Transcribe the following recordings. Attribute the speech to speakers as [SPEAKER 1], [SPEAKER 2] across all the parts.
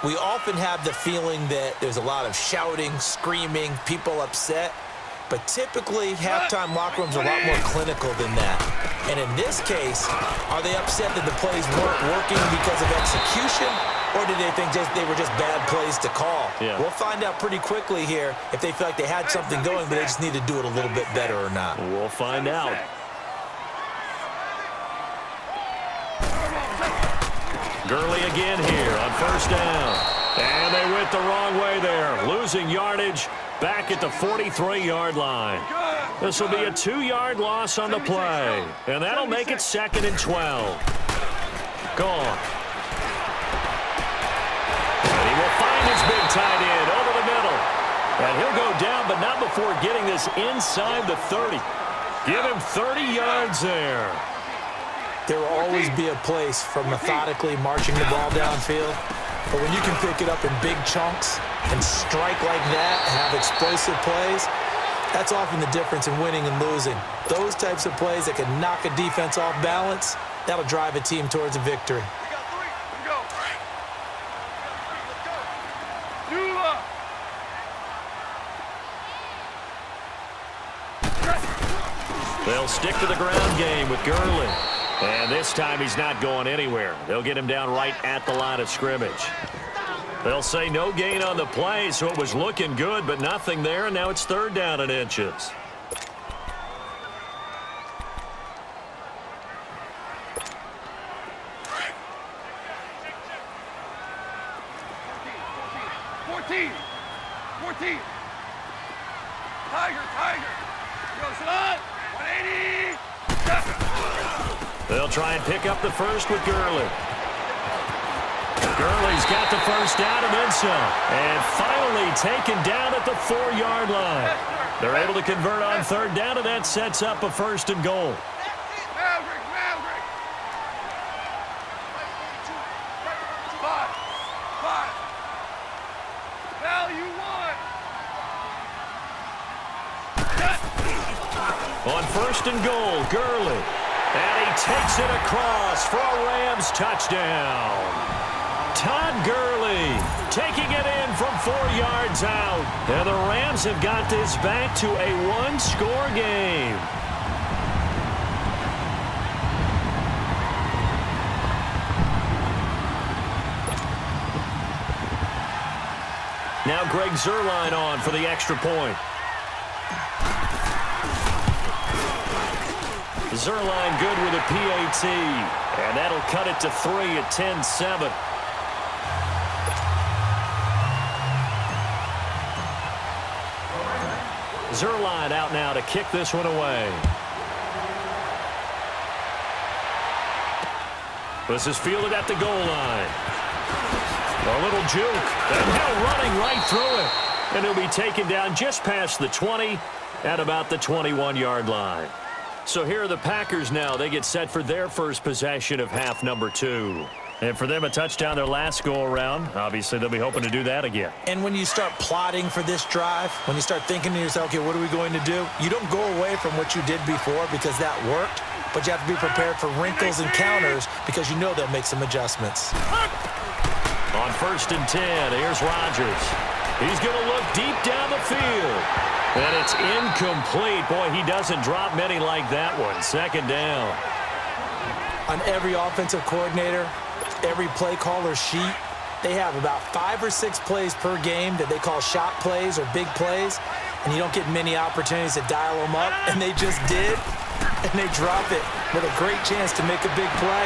[SPEAKER 1] We often have the feeling that there's a lot of shouting, screaming, people upset. But typically, halftime locker rooms are a lot more clinical than that. And in this case, are they upset that the plays weren't working because of execution, or did they think they were just bad plays to call?
[SPEAKER 2] Yeah.
[SPEAKER 1] We'll find out pretty quickly here if they feel like they had something going, but they just need to do it a little bit better or not.
[SPEAKER 2] We'll find out. Gurley again here on first down. And they went the wrong way there, losing yardage back at the 43-yard line. This will be a 2-yard loss on the play, and that'll make it 2nd and 12. Gone. And he will find his big tight end over the middle. And he'll go down, but not before getting this inside the 30. Give him 30 yards there.
[SPEAKER 1] There will always be a place for methodically marching the ball downfield. But when you can pick it up in big chunks and strike like that, have explosive plays, that's often the difference in winning and losing. Those types of plays that can knock a defense off balance, that'll drive a team towards a victory.
[SPEAKER 2] They'll stick to the ground game with Gurley. And this time he's not going anywhere. They'll get him down right at the line of scrimmage. They'll say no gain on the play, so it was looking good, but nothing there, and now it's 3rd down and inches. They'll try and pick up the first with Gurley. Gurley's got the first down and then some. And finally taken down at the 4-yard line. They're able to convert on 3rd down, and that sets up a 1st and goal. On 1st and goal, Gurley. And he takes it across for a Rams touchdown. Todd Gurley taking it in from 4 yards out. And the Rams have got this back to a 1-score game. Now Greg Zuerlein on for the extra point. Zuerlein good with a PAT, and that'll cut it to 3 at 10-7. Zuerlein out now to kick this one away. This is fielded at the goal line. A little juke, and now running right through it. And he'll be taken down just past the 20 at about the 21-yard line. So here are the Packers now. They get set for their first possession of half number 2. And for them, a touchdown their last go-around. Obviously, they'll be hoping to do that again.
[SPEAKER 1] And when you start plotting for this drive, when you start thinking to yourself, okay, what are we going to do? You don't go away from what you did before because that worked, but you have to be prepared for wrinkles and counters because you know they'll make some adjustments.
[SPEAKER 2] On 1st and 10, here's Rodgers. He's going to look deep down the field. And it's incomplete. Boy, he doesn't drop many like that one. 2nd down.
[SPEAKER 1] On every offensive coordinator, every play caller sheet, they have about 5 or 6 plays per game that they call shot plays or big plays, and you don't get many opportunities to dial them up, and they just did, and they drop it with a great chance to make a big play.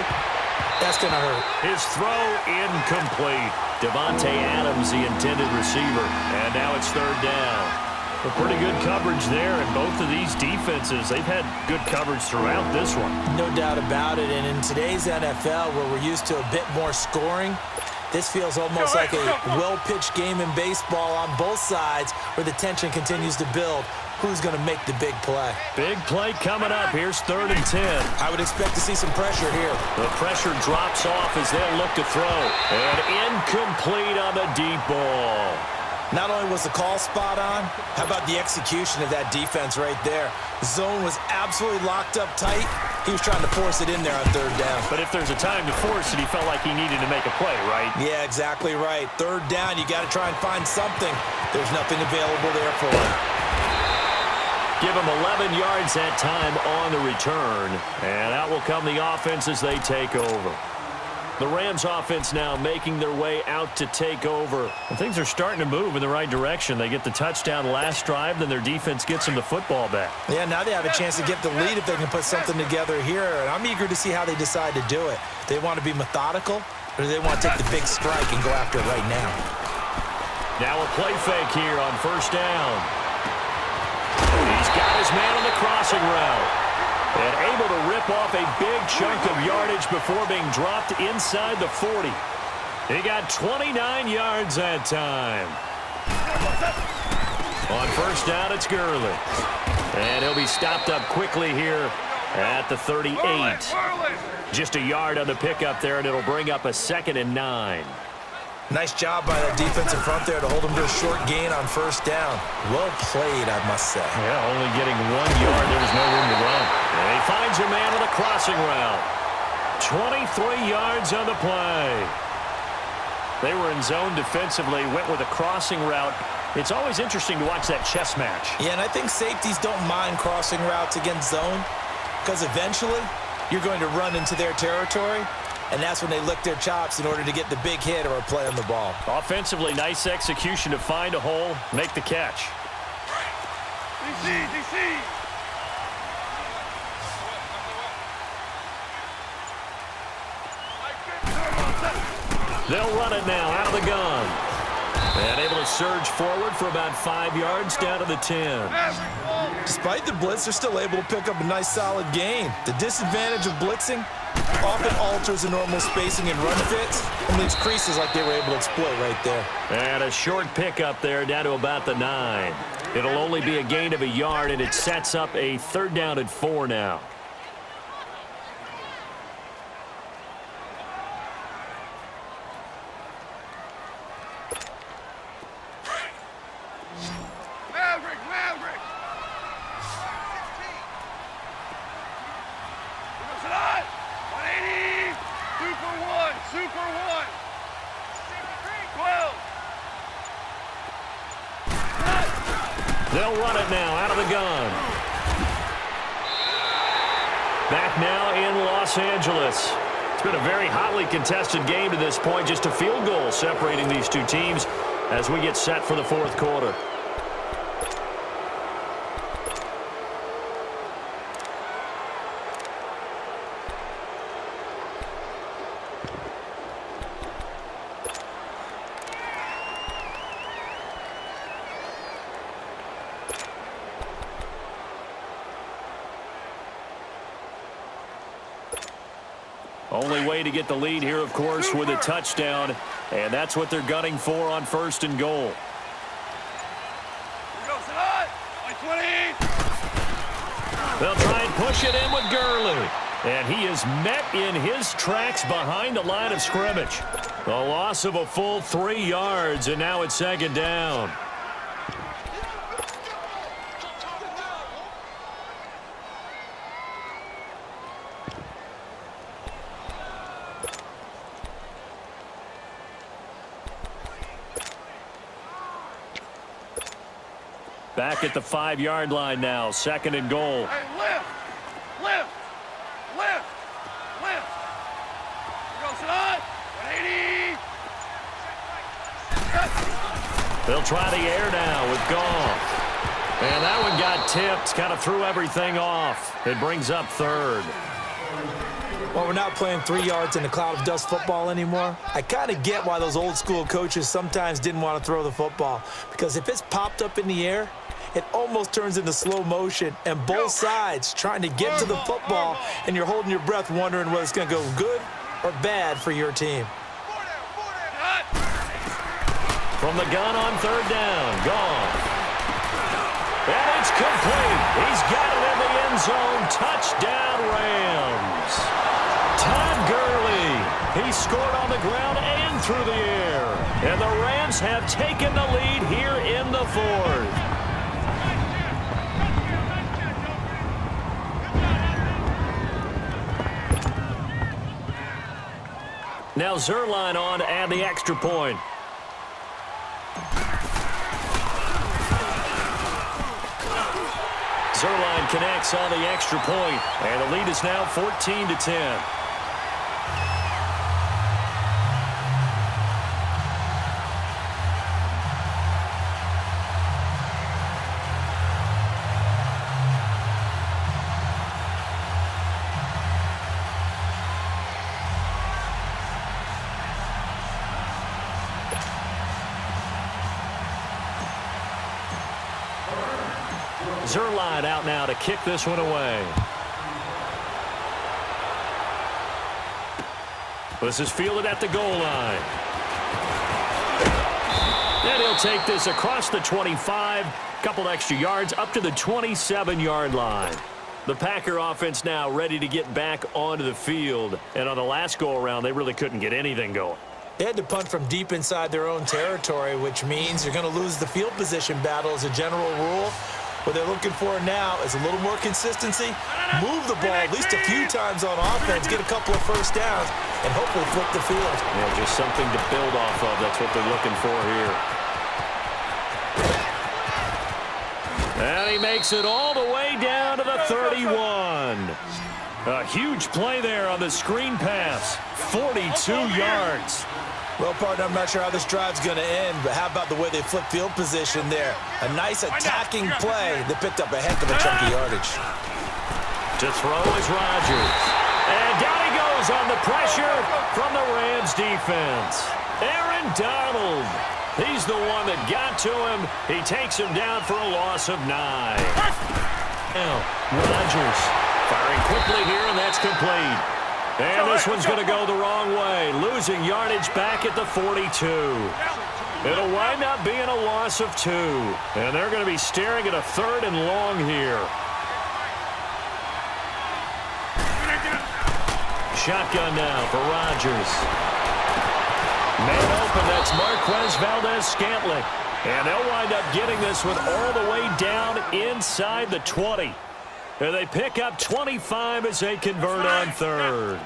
[SPEAKER 1] That's going to hurt.
[SPEAKER 2] His throw incomplete. Devontae Adams, the intended receiver, and now it's 3rd down. A pretty good coverage there, and both of these defenses, they've had good coverage throughout this one.
[SPEAKER 1] No doubt about it, and in today's NFL, where we're used to a bit more scoring, this feels almost like a well-pitched game in baseball on both sides where the tension continues to build. Who's going to make the big play?
[SPEAKER 2] Big play coming up. Here's 3rd and 10.
[SPEAKER 1] I would expect to see some pressure here.
[SPEAKER 2] The pressure drops off as they'll look to throw. And incomplete on the deep ball.
[SPEAKER 1] Not only was the call spot on, how about the execution of that defense right there? The zone was absolutely locked up tight. He was trying to force it in there on third down.
[SPEAKER 2] But if there's a time to force it, he felt like he needed to make a play, right?
[SPEAKER 1] Yeah, exactly right. Third down, you got to try and find something. There's nothing available there for him.
[SPEAKER 2] Give him 11 yards that time on the return. And out will come the offense as they take over. The Rams offense now making their way out to take over. And things are starting to move in the right direction. They get the touchdown last drive, then their defense gets them the football back.
[SPEAKER 1] Yeah, now they have a chance to get the lead if they can put something together here. And I'm eager to see how they decide to do it. They want to be methodical, or do they want to take the big strike and go after it right now?
[SPEAKER 2] Now a play fake here on first down. He's got his man on the crossing route. And able to rip off a big chunk of yardage before being dropped inside the 40. He got 29 yards that time. On first down, it's Gurley. And he'll be stopped up quickly here at the 38. Just a yard on the pickup there, and it'll bring up a 2nd and 9.
[SPEAKER 1] Nice job by that defensive front there to hold him to a short gain on first down. Well played, I must say.
[SPEAKER 2] Yeah, only getting 1 yard. There was no room to run. And he finds a man on the crossing route. 23 yards on the play. They were in zone defensively, went with a crossing route. It's always interesting to watch that chess match.
[SPEAKER 1] Yeah, and I think safeties don't mind crossing routes against zone because eventually you're going to run into their territory. And that's when they lick their chops in order to get the big hit or a play on the ball.
[SPEAKER 2] Offensively, nice execution to find a hole, make the catch.
[SPEAKER 3] DC.
[SPEAKER 2] They'll run it now out of the gun. And able to surge forward for about 5 yards down to the 10.
[SPEAKER 1] Despite the blitz, they're still able to pick up a nice solid gain. The disadvantage of blitzing often alters the normal spacing and run fits and leaves creases like they were able to exploit right there.
[SPEAKER 2] And a short pickup there down to about the 9. It'll only be a gain of a yard, and it sets up a 3rd down and 4 now.
[SPEAKER 3] Maverick. Super one. 12.
[SPEAKER 2] They'll run it now out of the gun. Back now in Los Angeles. It's been a very hotly contested game to this point. Just a field goal separating these two teams as we get set for the 4th quarter. Only way to get the lead here, of course, with a touchdown, and that's what they're gunning for on 1st and goal. They'll try and push it in with Gurley, and he is met in his tracks behind the line of scrimmage. A loss of a full 3 yards, and now it's 2nd down. Back at the 5-yard line now, 2nd and goal.
[SPEAKER 3] Hey, lift. Goes it on. 180.
[SPEAKER 2] They'll try the air now with Goff. And that one got tipped, kind of threw everything off. It brings up 3rd.
[SPEAKER 1] Well, we're not playing 3 yards in a cloud of dust football anymore. I kind of get why those old school coaches sometimes didn't want to throw the football. Because if it's popped up in the air, it almost turns into slow motion, and both sides trying to get to the football, and you're holding your breath wondering whether it's going to go good or bad for your team.
[SPEAKER 2] From the gun on 3rd down, Goff. And it's complete. He's got it in the end zone. Touchdown, Rams. Todd Gurley. He scored on the ground and through the air. And the Rams have taken the lead here in the fourth. Now Zerline on to add the extra point. Zerline connects on the extra point, and the lead is now 14-10. Zerline out now to kick this one away. This is fielded at the goal line. And he'll take this across the 25, couple extra yards up to the 27-yard line. The Packer offense now ready to get back onto the field. And on the last go-around, they really couldn't get anything going.
[SPEAKER 1] They had to punt from deep inside their own territory, which means you're going to lose the field position battle as a general rule. What they're looking for now is a little more consistency, move the ball at least a few times on offense, get a couple of first downs, and hopefully flip the field.
[SPEAKER 2] Yeah, just something to build off of. That's what they're looking for here. And he makes it all the way down to the 31. A huge play there on the screen pass. 42 yards.
[SPEAKER 1] Well, partner, I'm not sure how this drive's going to end, but how about the way they flip field position there? A nice attacking play that picked up a heck of a chunk of yardage.
[SPEAKER 2] To throw is Rodgers. And down he goes on the pressure from the Rams defense. Aaron Donald. He's the one that got to him. He takes him down for a loss of 9. Now, Rodgers firing quickly here, and that's complete. And this one's going to go the wrong way, losing yardage back at the 42. It'll wind up being a loss of 2. And they're going to be staring at a 3rd and long here. Shotgun now for Rodgers. Man open, that's Marquez Valdez-Scantling. And they'll wind up getting this one all the way down inside the 20. And they pick up 25 as they convert on 3rd.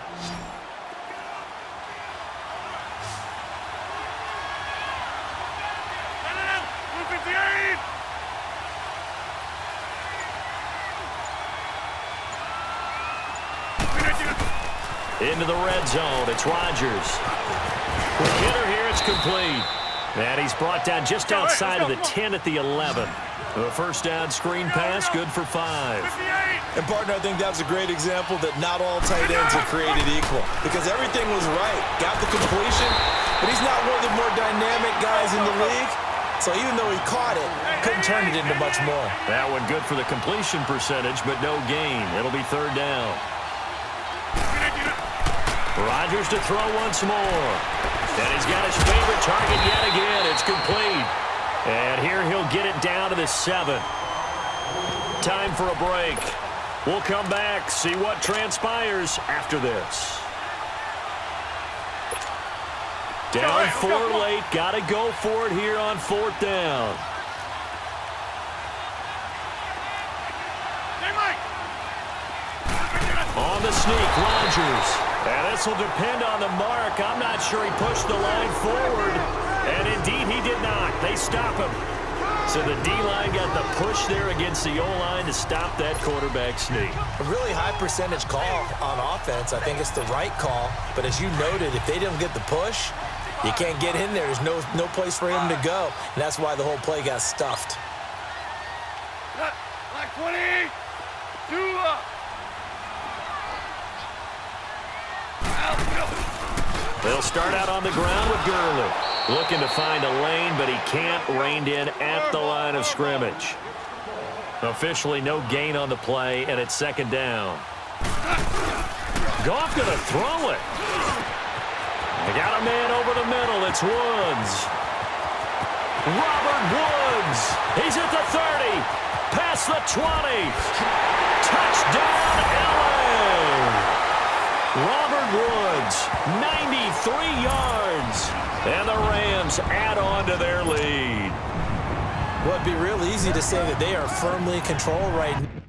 [SPEAKER 2] Into the red zone, it's Rodgers. Quick hitter here, it's complete. And he's brought down just outside of the 10 at the 11. A first down screen pass, good for 5.
[SPEAKER 1] And, partner, I think that's a great example that not all tight ends are created equal. Because everything was right. Got the completion, but he's not one of the more dynamic guys in the league. So even though he caught it, couldn't turn it into much more.
[SPEAKER 2] That one good for the completion percentage, but no gain. It'll be 3rd down. Rodgers to throw once more. And he's got his favorite target yet again. It's complete. And here he'll get it down to the 7. Time for a break. We'll come back, see what transpires after this. Down 4 late. Got to go for it here on 4th down. On the sneak, Rodgers. And this will depend on the mark. I'm not sure he pushed the line forward. And indeed, he did not. They stop him. So the D-line got the push there against the O-line to stop that quarterback sneak.
[SPEAKER 1] A really high percentage call on offense. I think it's the right call. But as you noted, if they don't get the push, you can't get in there. There's no place for him to go. And that's why the whole play got stuffed.
[SPEAKER 3] Like 20. 2 up.
[SPEAKER 2] They'll start out on the ground with Gurley. Looking to find a lane, but he can't. Reined in at the line of scrimmage. Officially no gain on the play, and it's 2nd down. Goff going to throw it. They got a man over the middle. It's Woods. Robert Woods. He's at the 30. Past the 20. Touchdown, LA. Robert Woods, 93 yards. And the Rams add on to their lead.
[SPEAKER 1] Well, it'd be real easy to say that they are firmly in control right now.